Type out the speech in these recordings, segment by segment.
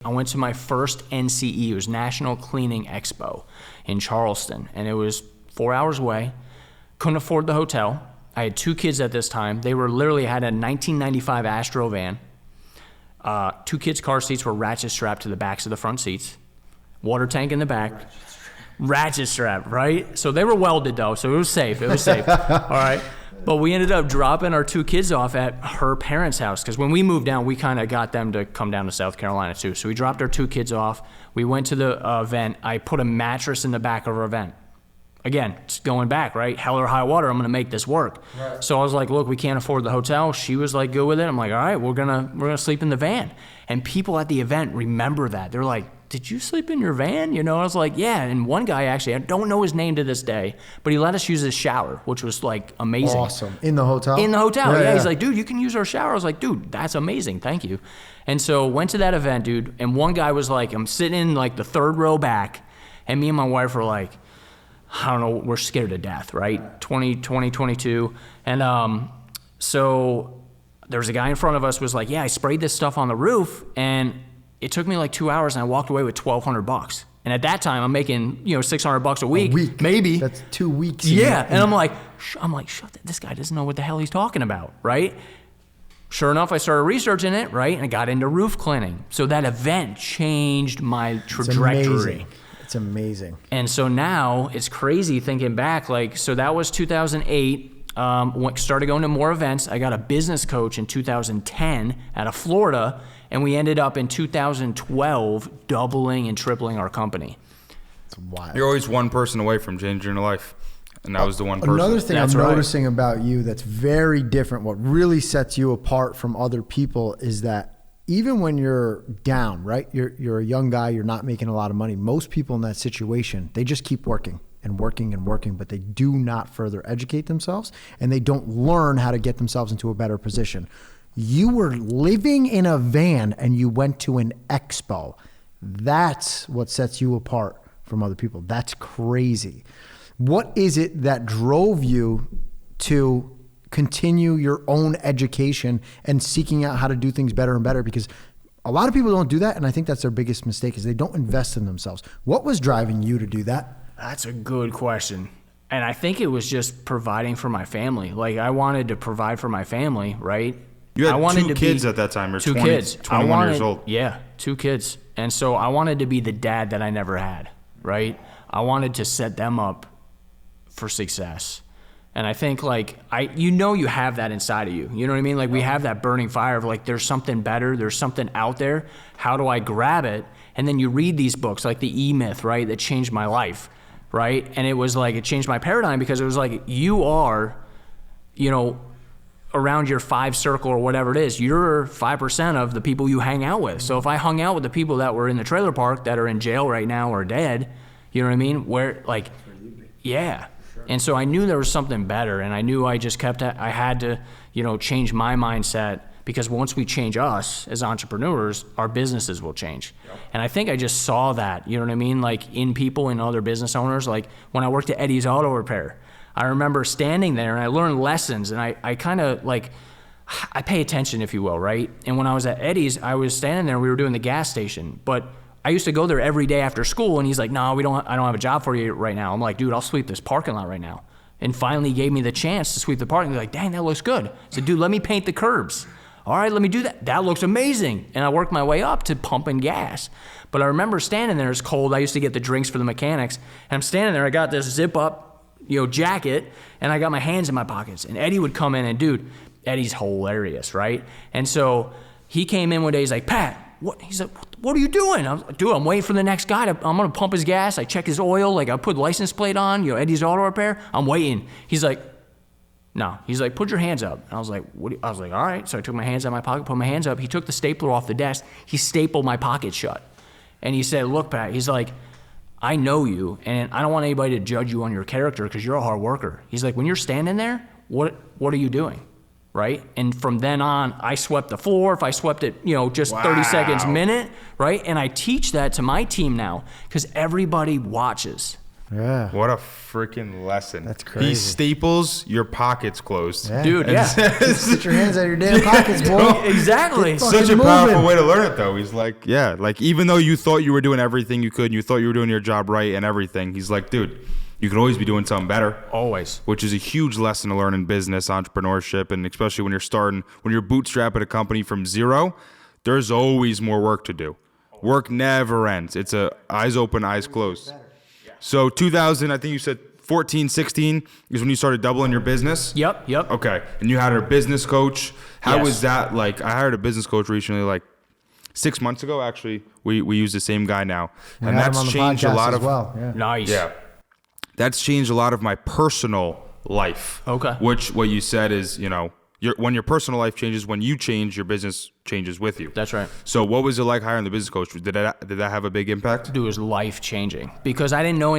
I went to my first NCE, it was National Cleaning Expo in Charleston, and it was 4 hours away. Couldn't afford the hotel. I had 2 kids at this time. They were literally had a 1995 Astro van. 2 kids' car seats were ratchet strapped to the backs of the front seats. Water tank in the back. Ratchet strap, right? So they were welded though, so it was safe. It was safe. All right. But we ended up dropping our 2 kids off at her parents' house because when we moved down, we kind of got them to come down to South Carolina too. So we dropped our 2 kids off. We went to the event. I put a mattress in the back of our event. Again, it's going back, right? Hell or high water, I'm gonna make this work. Right. So I was like, look, we can't afford the hotel. She was like, good with it. I'm like, all right, we're gonna sleep in the van. And people at the event remember that. They're like, did you sleep in your van? You know, I was like, yeah. And one guy actually, I don't know his name to this day, but he let us use his shower, which was like amazing. Awesome. In the hotel? In the hotel, yeah. He's like, dude, you can use our shower. I was like, dude, that's amazing, thank you. And so went to that event, dude, and one guy was like, I'm sitting in like the 3rd row back, and me and my wife were like, I don't know, we're scared to death, right? 22. And so there was a guy in front of us was like, yeah, I sprayed this stuff on the roof, and it took me like 2 hours, and I walked away with $1,200. And at that time, I'm making, $600 a week. Maybe. That's 2 weeks. Yeah. And I'm like, shut that. This guy doesn't know what the hell he's talking about, right? Sure enough, I started researching it, right? And I got into roof cleaning. So that event changed my trajectory. It's amazing. And so now it's crazy thinking back, so that was 2008. Started going to more events. I got a business coach in 2010 out of Florida, and we ended up in 2012 doubling and tripling our company. It's wild. You're always one person away from changing your life, and that was the one person. Another thing I'm noticing about you that's very different, what really sets you apart from other people is that even when you're down, right? You're a young guy, you're not making a lot of money. Most people in that situation, they just keep working and working and working, but they do not further educate themselves, and they don't learn how to get themselves into a better position. You were living in a van and you went to an expo. That's what sets you apart from other people. That's crazy. What is it that drove you to continue your own education and seeking out how to do things better and better? Because a lot of people don't do that, and I think that's their biggest mistake is they don't invest in themselves. What was driving you to do that? That's a good question. And I think it was just providing for my family. Like, I wanted to provide for my family, right? You had I wanted 2 kids at that time. You're 2 kids. 21 years old. Yeah, 2 kids. And so I wanted to be the dad that I never had, right? I wanted to set them up for success. And I think you have that inside of you. You know what I mean? Like, we have that burning fire of like, there's something better, there's something out there. How do I grab it? And then you read these books like the E-Myth, right? That changed my life, right? And it was like, it changed my paradigm because it was like, you are, around your 5 circle or whatever it is, you're 5% of the people you hang out with. So if I hung out with the people that were in the trailer park that are in jail right now or dead, you know what I mean? Yeah. And so I knew there was something better, and I knew I had to, change my mindset, because once we change us as entrepreneurs, our businesses will change. Yep. And I think I just saw that, you know what I mean? Like, in people and other business owners, like when I worked at Eddie's Auto Repair, I remember standing there and I learned lessons, and I kind of I pay attention, if you will, right? And when I was at Eddie's, I was standing there, we were doing the gas station, but I used to go there every day after school, and he's like, no, I don't have a job for you right now. I'm like, dude, I'll sweep this parking lot right now. And finally he gave me the chance to sweep the parking lot. He's like, dang, that looks good. I said, dude, let me paint the curbs. All right, let me do that. That looks amazing. And I worked my way up to pumping gas. But I remember standing there, it's cold. I used to get the drinks for the mechanics. And I'm standing there, I got this zip up, jacket, and I got my hands in my pockets. And Eddie would come in, and dude, Eddie's hilarious, right? And so he came in one day, he's like, Pat, what? He's like, what are you doing? I was like, dude, I'm waiting for the next guy. I'm going to pump his gas. I check his oil. I put license plate on, Eddie's Auto Repair. I'm waiting. He's like, no. He's like, put your hands up. And I was like, what? I was like, all right. So I took my hands out of my pocket, put my hands up. He took the stapler off the desk. He stapled my pocket shut. And he said, look, Pat, he's like, I know you, and I don't want anybody to judge you on your character because you're a hard worker. He's like, when you're standing there, what are you doing? Right? And from then on, I swept the floor. If I swept it, just 30 seconds, minute, right? And I teach that to my team now because everybody watches, Yeah. What a freaking lesson. That's crazy. He staples your pockets closed. Yeah. Dude, yeah. Get your hands out of your damn pockets, boy. Exactly. Get Such fucking a powerful moving. way to learn it, though. He's like, yeah, like even though you thought you were doing everything you could, and you thought you were doing your job right and everything, he's like, dude, you could always be doing something better. Always. Which is a huge lesson to learn in business, entrepreneurship, and especially when you're bootstrapping a company from zero, there's always more work to do. Work never ends. It's a eyes open, eyes closed. So 2000, I think you said 14, 16 is when you started doubling your business? Yep. Okay. And you had a business coach. How Yes. was that like? I hired a business coach recently, like 6 months ago, actually. We use the same guy now. We And had him that's on the changed a podcast lot as of well. Yeah. Nice. yeah. That's changed a lot of my personal life. Okay. Which what you said is, when your personal life changes, when you change, your business changes with you. That's right. So what was it like hiring the business coach? Did that have a big impact? Dude, it was life changing because I didn't know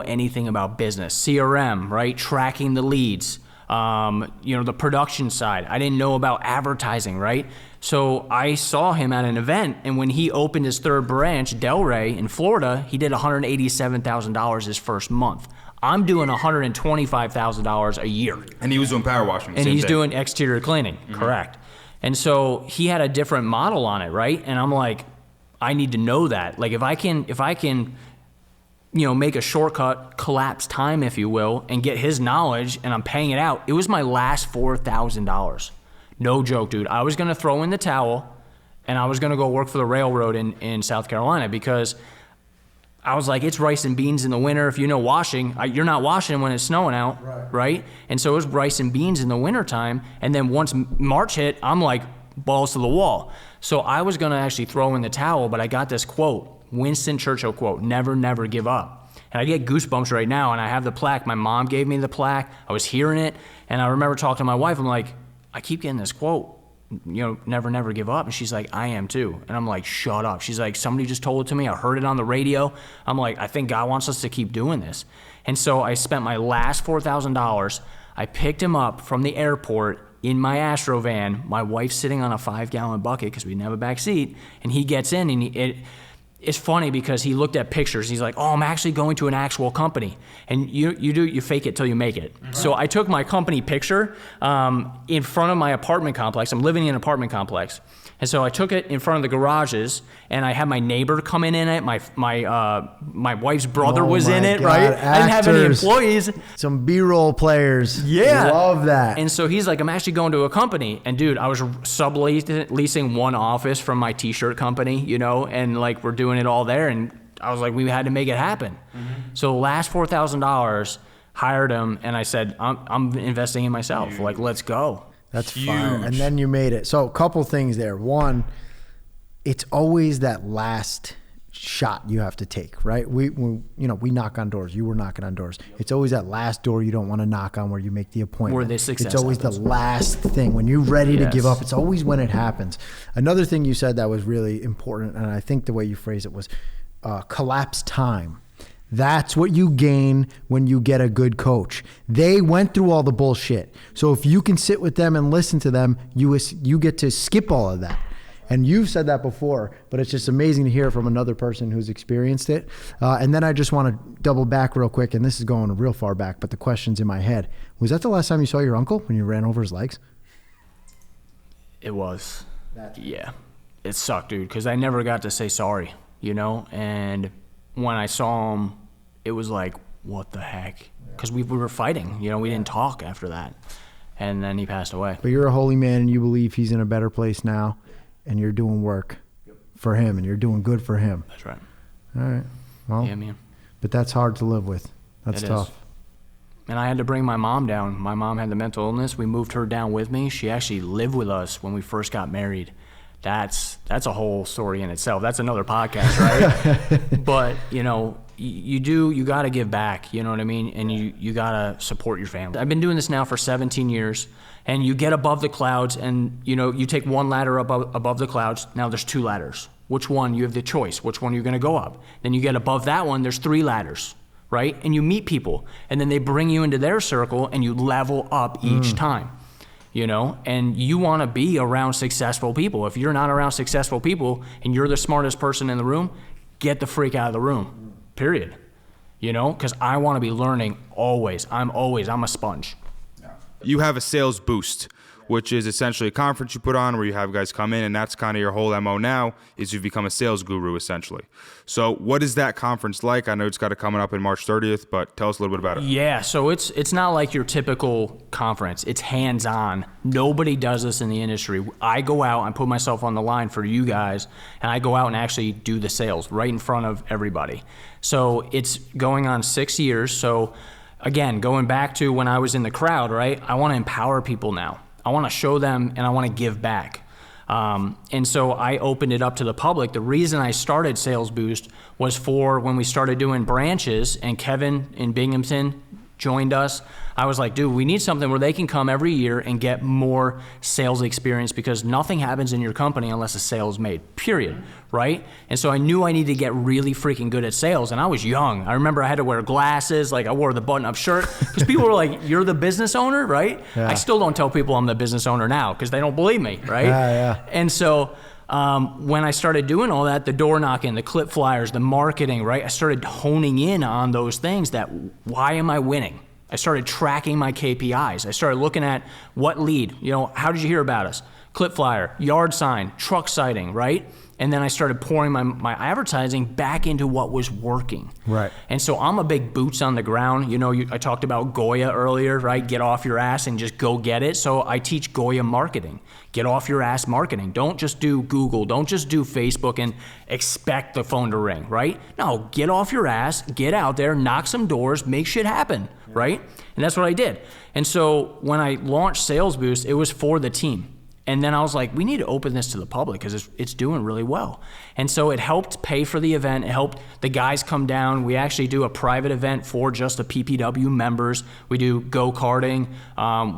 anything about business, CRM, right? Tracking the leads, the production side. I didn't know about advertising, right? So I saw him at an event, and when he opened his third branch, Delray in Florida, he did $187,000 his first month. I'm doing $125,000 a year. And he was doing power washing. And same he's thing. doing exterior cleaning, correct. And so he had a different model on it, right? And I'm like, I need to know that. Like if I can, make a shortcut, collapse time, if you will, and get his knowledge and I'm paying it out. It was my last $4,000. No joke, dude. I was gonna throw in the towel and I was gonna go work for the railroad in South Carolina because I was like, it's rice and beans in the winter. If you know washing, you're not washing when it's snowing out, right? And so it was rice and beans in the wintertime. And then once March hit, I'm like balls to the wall. So I was gonna actually throw in the towel, but I got this quote, Winston Churchill quote, never, never give up. And I get goosebumps right now, and I have the plaque. My mom gave me the plaque. I was hearing it, and I remember talking to my wife. I'm like, I keep getting this quote, never, never give up. And she's like, I am too. And I'm like, shut up. She's like, somebody just told it to me. I heard it on the radio. I'm like, I think God wants us to keep doing this. And so I spent my last $4,000. I picked him up from the airport in my Astro van. My wife's sitting on a 5-gallon bucket because we didn't have a back seat. And he gets in, and it's funny because he looked at pictures. He's like, oh, I'm actually going to an actual company. And you fake it till you make it. Mm-hmm. So I took my company picture in front of my apartment complex. I'm living in an apartment complex. And so I took it in front of the garages, and I had my neighbor coming in it. My wife's brother was in it, God, right? I didn't have any actors. employees. Some B-roll players. Yeah. Love that. And so he's like, I'm actually going to a company. And dude, I was subleasing one office from my t-shirt company, and like we're doing it all there. And I was like, we had to make it happen. Mm-hmm. So the last $4,000, hired him, and I said, I'm investing in myself. Like, let's go. That's Huge. fire. And then you made it. So a couple things there. One, it's always that last shot you have to take, right? We knock on doors. You were knocking on doors. It's always that last door you don't want to knock on where you make the appointment. Where the success It's always happens. the last thing. When you're ready to Yes. give up, it's always when it happens. Another thing you said that was really important, and I think the way you phrased it was collapse time. That's what you gain when you get a good coach. They went through all the bullshit. So if you can sit with them and listen to them, you get to skip all of that. And you've said that before, but it's just amazing to hear from another person who's experienced it. And then I just want to double back real quick, and this is going real far back, but the question's in my head. Was that the last time you saw your uncle when you ran over his legs? It was. Yeah. It sucked, dude, because I never got to say sorry, And when I saw him, it was like, what the heck? Because we were fighting, we didn't talk after that. And then he passed away. But you're a holy man, and you believe he's in a better place now, and you're doing work for him, and you're doing good for him. That's right. All right. Well, Yeah, man. but that's hard to live with. That's It is. tough. And I had to bring my mom down. My mom had the mental illness. We moved her down with me. She actually lived with us when we first got married. That's a whole story in itself. That's another podcast, right? But, you got to give back, you know what I mean? And you got to support your family. I've been doing this now for 17 years, and you get above the clouds, and, you take one ladder above the clouds. Now there's 2 ladders. Which one? You have the choice. Which one you're going to go up? Then you get above that one, there's 3 ladders, right? And you meet people, and then they bring you into their circle, and you level up each time. And you want to be around successful people. If you're not around successful people and you're the smartest person in the room, get the freak out of the room, period. you know, because I want to be learning always. I'm a sponge. You have a sales boost, which is essentially a conference you put on where you have guys come in, and that's kind of your whole MO now, is you've become a sales guru essentially. So what is that conference like? I know it's got it coming up in March 30th, but tell us a little bit about it. Yeah, so it's not like your typical conference. It's hands-on. Nobody does this in the industry. I go out and put myself on the line for you guys, and I go out and actually do the sales right in front of everybody. So it's going on 6 years. So again, going back to when I was in the crowd, right? I want to empower people now. I want to show them and I want to give back. And so I opened it up to the public. The reason I started Sales Boost was for when we started doing branches and Kevin in Binghamton joined us. I was like, dude, we need something where they can come every year and get more sales experience, because nothing happens in your company unless a sale is made, period, right? And so I knew I needed to get really freaking good at sales, and I was young. I remember I had to wear glasses, like I wore the button-up shirt, because people were like, you're the business owner, right? Yeah. I still don't tell people I'm the business owner now, because they don't believe me, right? Yeah. And so when I started doing all that, the door knocking, the clip flyers, the marketing, right? I started honing in on those things that, why am I winning? I started tracking my KPIs. I started looking at what lead, you know, how did you hear about us? Clip flyer, yard sign, truck sighting, right? And then I started pouring my advertising back into what was working. Right. And so I'm a big boots on the ground. You know, I talked about Goya earlier, right? Get off your ass and just go get it. So I teach Goya marketing. Get off your ass marketing. Don't just do Google. Don't just do Facebook and expect the phone to ring, right? No, get off your ass, get out there, knock some doors, make shit happen, right? And that's what I did. And so when I launched Sales Boost, it was for the team. And then I was like, we need to open this to the public because it's doing really well. And so it helped pay for the event. It helped the guys come down. We actually do a private event for just the PPW members. We do go-karting.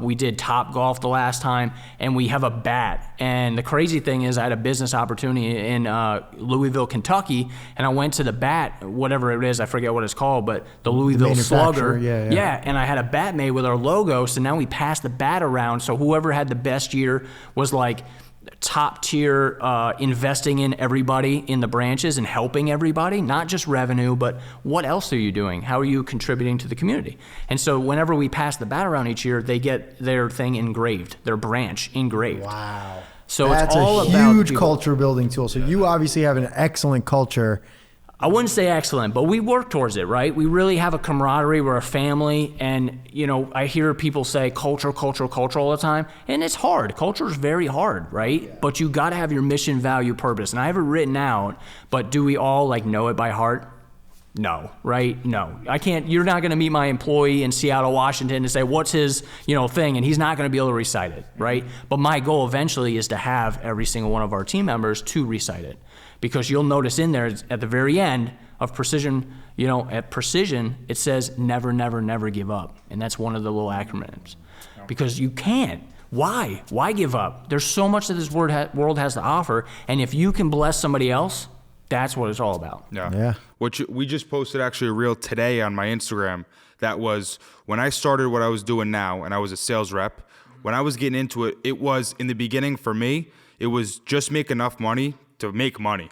We did Top Golf the last time. And we have a bat. And the crazy thing is I had a business opportunity in Louisville, Kentucky. And I went to the bat, whatever it is, I forget what it's called, but the Louisville Slugger. Yeah. And I had a bat made with our logo. So now we passed the bat around. So whoever had the best year was like top tier, investing in everybody in the branches and helping everybody, not just revenue, but what else are you doing? How are you contributing to the community? And so whenever we pass the bat around each year, they get their thing engraved, their branch engraved. Wow. So that's it's all a about huge people. culture building tool. So you obviously have an excellent culture. I wouldn't say excellent, but we work towards it, right? We really have a camaraderie. We're a family. And, you know, I hear people say culture all the time. And it's hard. Culture is very hard, right? Yeah. But you got to have your mission, value, purpose. And I have it written out, but do we all like know it by heart? No, right? No. I can't, you're not going to meet my employee in Seattle, Washington and say, what's his, you know, thing? And he's not going to be able to recite it, right? But my goal eventually is to have every single one of our team members to recite it. Because you'll notice in there at the very end of Precision, you know, at Precision, it says never, never, never give up. And that's one of the little acronyms. Because you can't. Why? Why give up? There's so much that this world has to offer. And if you can bless somebody else, that's what it's all about. Yeah. We just posted actually a reel today on my Instagram that was when I started what I was doing now and I was a sales rep. When I was getting into it, it was in the beginning for me, it was just make enough money to make money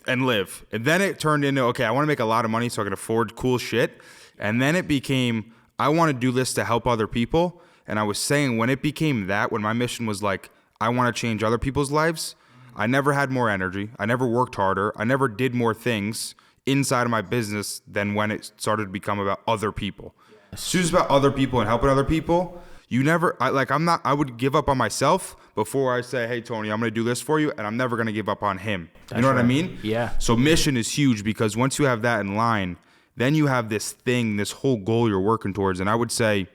and live. And then it turned into, okay, I want to make a lot of money so I can afford cool shit. And then it became, I want to do this to help other people. And I was saying when it became that, when my mission was like, I want to change other people's lives, I never had more energy. I never worked harder. I never did more things inside of my business than when it started to become about other people. As soon as it's about other people and helping other people, I would give up on myself before I say, hey, Tony, I'm going to do this for you, and I'm never going to give up on him. You know what I mean? Yeah. So mission is huge because once you have that in line, then you have this thing, this whole goal you're working towards. And I would say,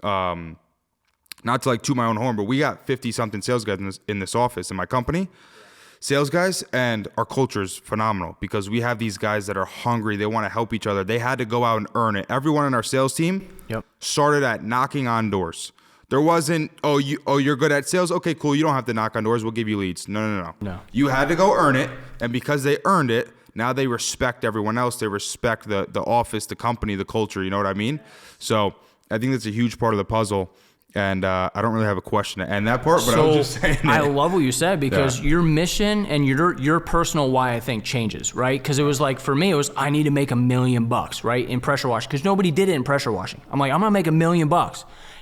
not to like toot my own horn, but we got 50-something sales guys in this office in my company. Sales guys, and our culture is phenomenal because we have these guys that are hungry. They want to help each other. They had to go out and earn it. Everyone in our sales team started at knocking on doors. There wasn't, you're good at sales? Okay, cool. You don't have to knock on doors. We'll give you leads. No. You had to go earn it. And because they earned it, now they respect everyone else. They respect the office, the company, the culture. You know what I mean? So I think that's a huge part of the puzzle. And I don't really have a question to end that part, but I was just saying I it. love what you said, because your mission and your personal why, I think, changes, right? Because it was like, for me, it was, I need to make $1 million, right, in pressure washing, because nobody did it in pressure washing. I'm like, I'm gonna make $1 million.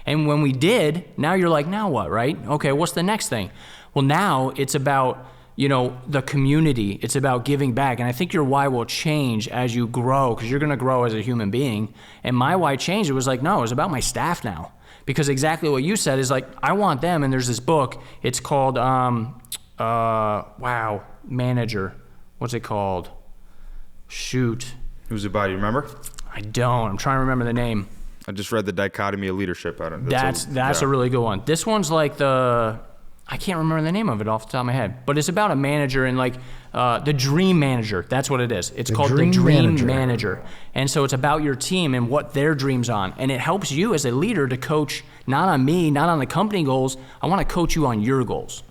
And when we did, now you're like, now what, right? Okay, what's the next thing? Well, now it's about, you know, the community. It's about giving back. And I think your why will change as you grow, because you're gonna grow as a human being. And my why changed. It was like, no, it was about my staff now. Because exactly what you said is like, I want them, and there's this book, it's called, Manager. What's it called? Shoot. Who's it by? You remember? I don't. I'm trying to remember the name. I just read The Dichotomy of Leadership. That's a really good one. This one's like I can't remember the name of it off the top of my head, but it's about a manager and like the Dream Manager. That's what it is. It's called the Dream Manager. And so it's about your team and what their dreams on. And it helps you as a leader to coach, not on me, not on the company goals. I want to coach you on your goals.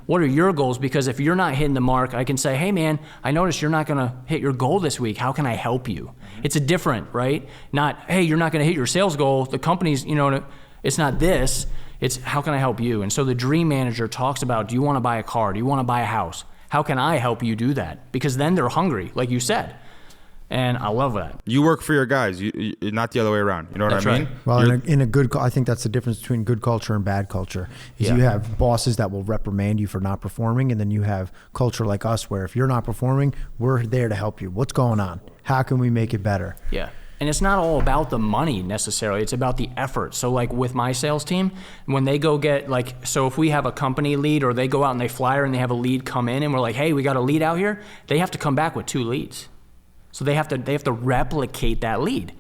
What are your goals? Because if you're not hitting the mark, I can say, hey man, I noticed you're not gonna hit your goal this week. How can I help you? It's a different, right? Not, hey, you're not gonna hit your sales goal. The company's, you know, it's not this. It's how can I help you? And so the Dream Manager talks about, do you wanna buy a car? Do you wanna buy a house? How can I help you do that? Because then they're hungry, like you said. And I love that. You work for your guys, you not the other way around. You know what That's I mean? right. Well, in a good, I think that's the difference between good culture and bad culture. Is Yeah. you have bosses that will reprimand you for not performing, and then you have culture like us where if you're not performing, we're there to help you. What's going on? How can we make it better? Yeah. And it's not all about the money necessarily. It's about the effort. So like with my sales team, when they go get like, so if we have a company lead or they go out and they flyer and they have a lead come in and we're like, hey, we got a lead out here, they have to come back with 2 leads. So they have to replicate that lead,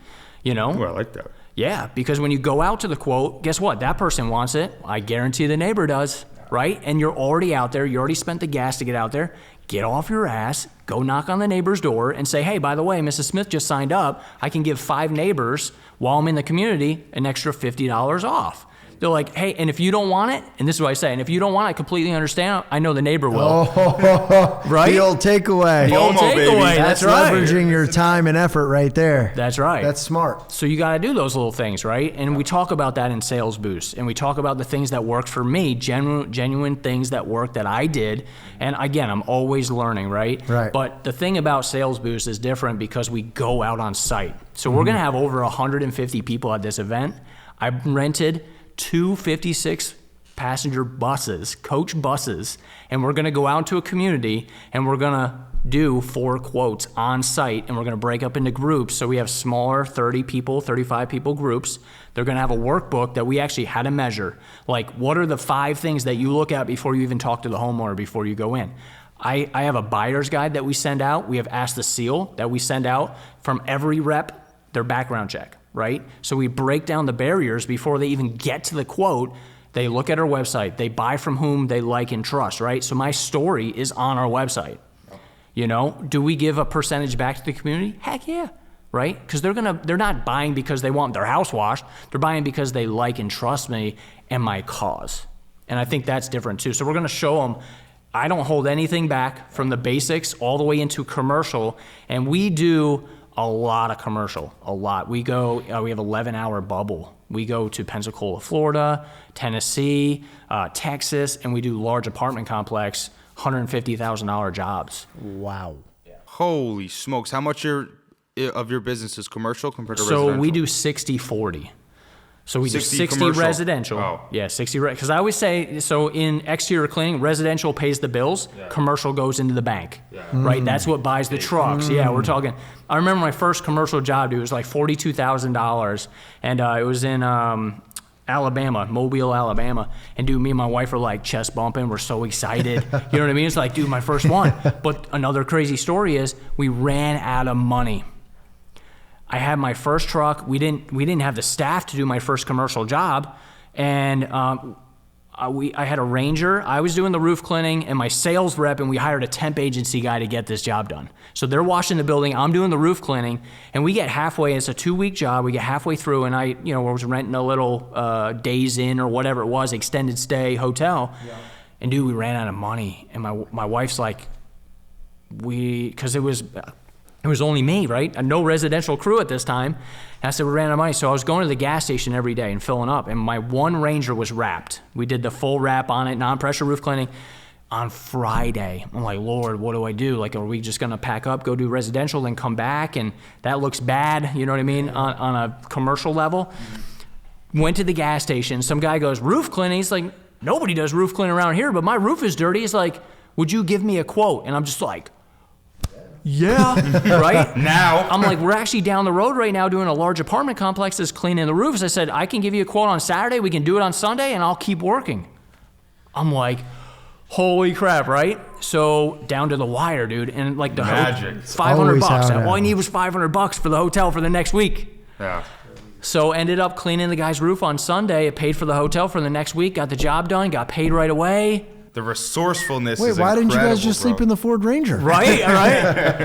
you know? Well, I like that. Yeah, because when you go out to the quote, guess what? That person wants it. I guarantee the neighbor does, right? And you're already out there. You already spent the gas to get out there. Get off your ass, go knock on the neighbor's door and say, hey, by the way, Mrs. Smith just signed up. I can give 5 neighbors while I'm in the community an extra $50 off. They're like, hey, and if you don't want it, and this is what I say, and if you don't want it, I completely understand. I know the neighbor will. Oh, Right? The old takeaway. The old FOMO, baby. takeaway, That's that's right. leveraging your time and effort right there. That's right. That's smart. So you got to do those little things, right? And we talk about that in Sales Boost, and we talk about the things that worked for me, genuine things that worked that I did. And again, I'm always learning, right? Right. But the thing about Sales Boost is different because we go out on site. So we're going to have over 150 people at this event. I rented 2 56 passenger buses, coach buses, and we're going to go out to a community and we're going to do 4 quotes on site, and we're going to break up into groups. So we have smaller 30 people, 35 people groups. They're going to have a workbook that we actually had to measure. Like, what are the 5 things that you look at before you even talk to the homeowner before you go in? I have a buyer's guide that we send out. We have Ask the Seal that we send out from every rep, their background check, right? So we break down the barriers before they even get to the quote. They look at our website. They buy from whom they like and trust, right? So my story is on our website. You know, do we give a percentage back to the community? Heck yeah, right? Because they're not buying because they want their house washed. They're buying because they like and trust me and my cause. And I think that's different too. So we're going to show them I don't hold anything back from the basics all the way into commercial. And we do a lot of commercial, a lot. We go, we have 11-hour bubble. We go to Pensacola, Florida, Tennessee, Texas, and we do large apartment complex, $150,000 jobs. Wow. Holy smokes. How much of your business is commercial compared to residential? So we do 60-40. So we do 60 commercial. residential. Oh. Yeah, 60. Because I always say, so in exterior cleaning, residential pays the bills, commercial goes into the bank, right? That's what buys the trucks. Yeah, we're talking. I remember my first commercial job, dude, it was like $42,000. And it was in Alabama, Mobile, Alabama. And dude, me and my wife were like chest bumping. We're so excited. You know what I mean? It's like, dude, my first one. But another crazy story is we ran out of money. I had my first truck. We didn't have the staff to do my first commercial job, and I had a Ranger. I was doing the roof cleaning, and my sales rep, and we hired a temp agency guy to get this job done. So they're washing the building. I'm doing the roof cleaning, and we get halfway. It's a 2-week job. We get halfway through, and I was renting a little Days Inn or whatever it was, extended stay hotel, and dude, we ran out of money. And my wife's like, because it was It was only me, right? And no residential crew at this time. And I said, we ran out of money. So I was going to the gas station every day and filling up. And my one Ranger was wrapped. We did the full wrap on it, non-pressure roof cleaning. On Friday, I'm like, Lord, what do I do? Like, are we just going to pack up, go do residential, then come back? And that looks bad, you know what I mean, on a commercial level. Went to the gas station. Some guy goes, roof cleaning? He's like, nobody does roof cleaning around here, but my roof is dirty. He's like, would you give me a quote? And I'm just like, yeah, right? Now. I'm like, we're actually down the road right now doing a large apartment complex that's cleaning the roofs. I said, I can give you a quote on Saturday. We can do it on Sunday, and I'll keep working. I'm like, holy crap, right? So down to the wire, dude. And like the Magic. $500 Always bucks. how it All I need happens. was $500 for the hotel for the next week. Yeah. So ended up cleaning the guy's roof on Sunday. It paid for the hotel for the next week. Got the job done. Got paid right away. The resourcefulness Wait, is why didn't you guys incredible, just bro. sleep in the Ford Ranger? Right? All right.